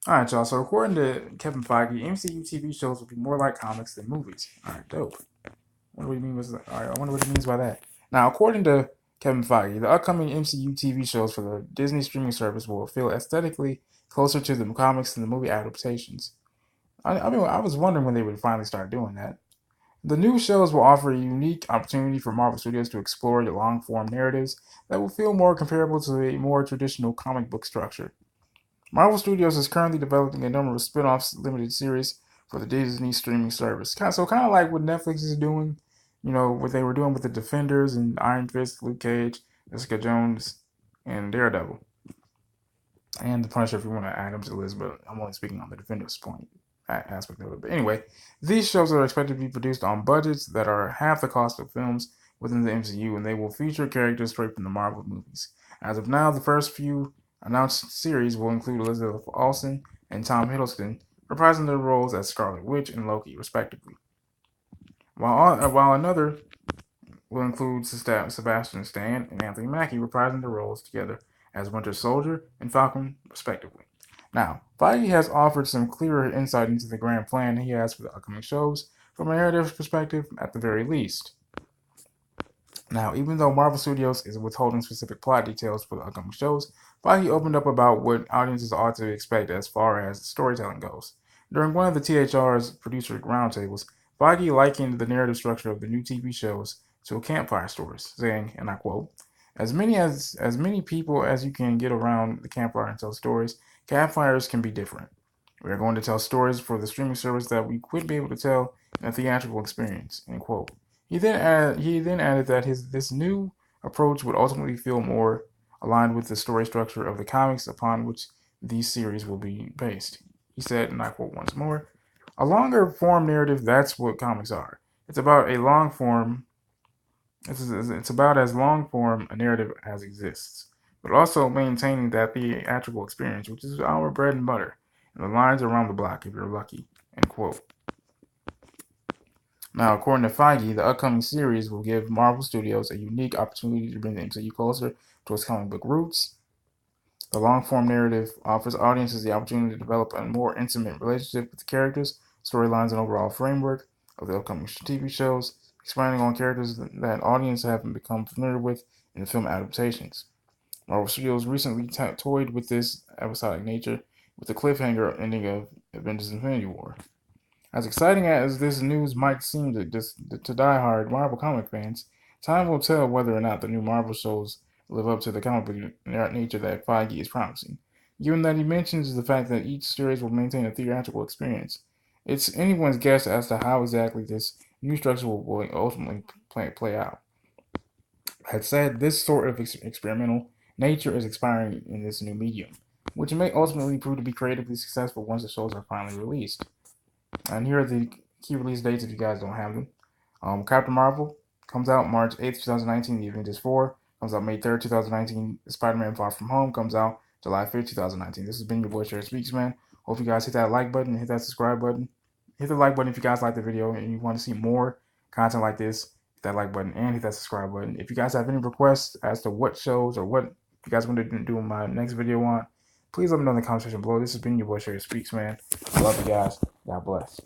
Alright, y'all. So according to Kevin Feige, MCU TV shows will be more like comics than movies. Alright, dope. What do we mean with that? Alright, I wonder what he means by that. Now, according to Kevin Feige, the upcoming MCU TV shows for the Disney streaming service will feel aesthetically closer to the comics than the movie adaptations. I was wondering when they would finally start doing that. The new shows will offer a unique opportunity for Marvel Studios to explore the long-form narratives that will feel more comparable to a more traditional comic book structure. Marvel Studios is currently developing a number of spin-offs limited series for the Disney streaming service. Kind of like what Netflix is doing, what they were doing with the Defenders and Iron Fist, Luke Cage, Jessica Jones, and Daredevil, and the Punisher. If you want to add them to the list, but I'm only speaking on the Defenders point aspect of it. But anyway, these shows are expected to be produced on budgets that are half the cost of films within the MCU, and they will feature characters straight from the Marvel movies. As of now, the first few announced series will include Elizabeth Olsen and Tom Hiddleston, reprising their roles as Scarlet Witch and Loki, respectively. While another will include Sebastian Stan and Anthony Mackie, reprising their roles together as Winter Soldier and Falcon, respectively. Now, Feige has offered some clearer insight into the grand plan he has for the upcoming shows, from a narrative perspective, at the very least. Now, even though Marvel Studios is withholding specific plot details for the upcoming shows, Feige opened up about what audiences ought to expect as far as storytelling goes. During one of the THR's producer roundtables, Feige likened the narrative structure of the new TV shows to a campfire story, saying, and I quote, as many people as you can get around the campfire and tell stories, campfires can be different. We are going to tell stories for the streaming service that we wouldn't be able to tell in a theatrical experience, end quote. He then added that this new approach would ultimately feel more aligned with the story structure of the comics upon which these series will be based. He said, and I quote once more, a longer form narrative, that's what comics are. It's about it's about as long form a narrative as exists, but also maintaining that theatrical experience, which is our bread and butter, and the lines around the block if you're lucky, end quote. Now, according to Feige, the upcoming series will give Marvel Studios a unique opportunity to bring the MCU closer to its comic book roots. The long-form narrative offers audiences the opportunity to develop a more intimate relationship with the characters, storylines, and overall framework of the upcoming TV shows, expanding on characters that audiences haven't become familiar with in the film adaptations. Marvel Studios recently toyed with this episodic nature with the cliffhanger ending of Avengers Infinity War. As exciting as this news might seem to die-hard Marvel comic fans, time will tell whether or not the new Marvel shows live up to the comic book nature that Feige is promising. Given that he mentions the fact that each series will maintain a theatrical experience, it's anyone's guess as to how exactly this new structure will ultimately play out. That said, this sort of experimental nature is expiring in this new medium, which may ultimately prove to be creatively successful once the shows are finally released. And here are the key release dates if you guys don't have them. Captain Marvel comes out March 8th, 2019. The Avengers 4 comes out May 3rd, 2019. Spider-Man Far From Home comes out July 5th, 2019. This has been your boy, Sherry Speaks, man. Hope you guys hit that like button and hit that subscribe button. Hit the like button if you guys like the video and you want to see more content like this. Hit that like button and hit that subscribe button. If you guys have any requests as to what shows or what you guys want to do in my next video on, please let me know in the comment section below. This has been your boy, Sherry Speaks, man. I love you guys. God bless.